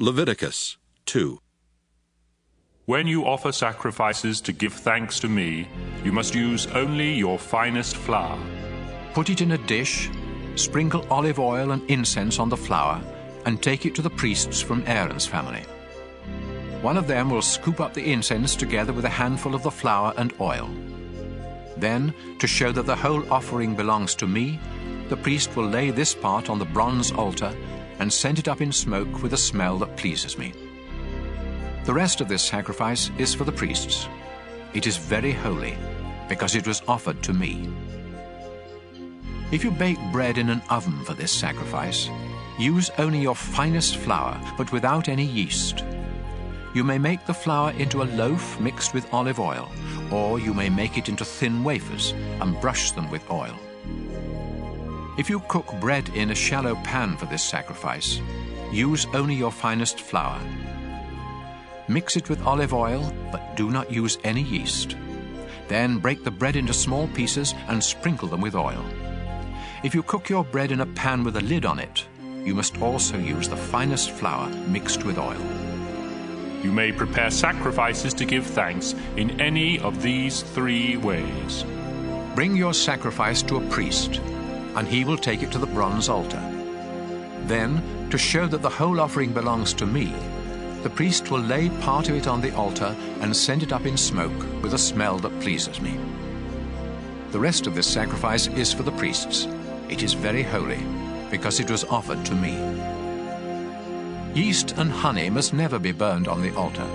Leviticus 2. When you offer sacrifices to give thanks to me, you must use only your finest flour. Put it in a dish, sprinkle olive oil and incense on the flour, and take it to the priests from Aaron's family. One of them will scoop up the incense together with a handful of the flour and oil. Then, to show that the whole offering belongs to me, the priest will lay this part on the bronze altar and send it up in smoke with a smell that pleases me. The rest of this sacrifice is for the priests. It is very holy, because it was offered to me. If you bake bread in an oven for this sacrifice, use only your finest flour, but without any yeast. You may make the flour into a loaf mixed with olive oil, or you may make it into thin wafers and brush them with oil. If you cook bread in a shallow pan for this sacrifice, use only your finest flour. Mix it with olive oil, but do not use any yeast. Then break the bread into small pieces and sprinkle them with oil. If you cook your bread in a pan with a lid on it, you must also use the finest flour mixed with oil. You may prepare sacrifices to give thanks in any of these 3 ways. Bring your sacrifice to a priest, and he will take it to the bronze altar. Then, to show that the whole offering belongs to me, the priest will lay part of it on the altar and send it up in smoke with a smell that pleases me. The rest of this sacrifice is for the priests. It is very holy, because it was offered to me. Yeast and honey must never be burned on the altar,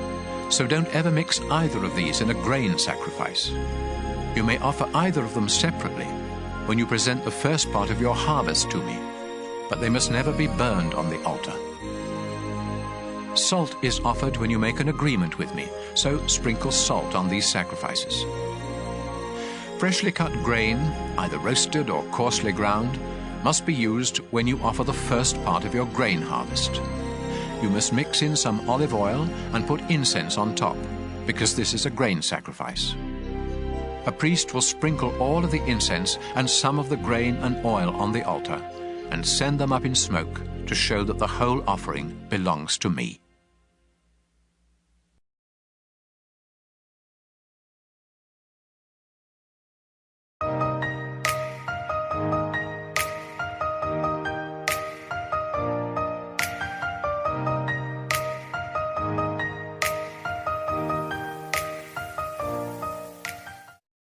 so don't ever mix either of these in a grain sacrifice. You may offer either of them separately when you present the first part of your harvest to me, but they must never be burned on the altar. Salt is offered when you make an agreement with me, so sprinkle salt on these sacrifices. Freshly cut grain, either roasted or coarsely ground, must be used when you offer the first part of your grain harvest. You must mix in some olive oil and put incense on top, because this is a grain sacrifice. A priest will sprinkle all of the incense and some of the grain and oil on the altar and send them up in smoke to show that the whole offering belongs to me.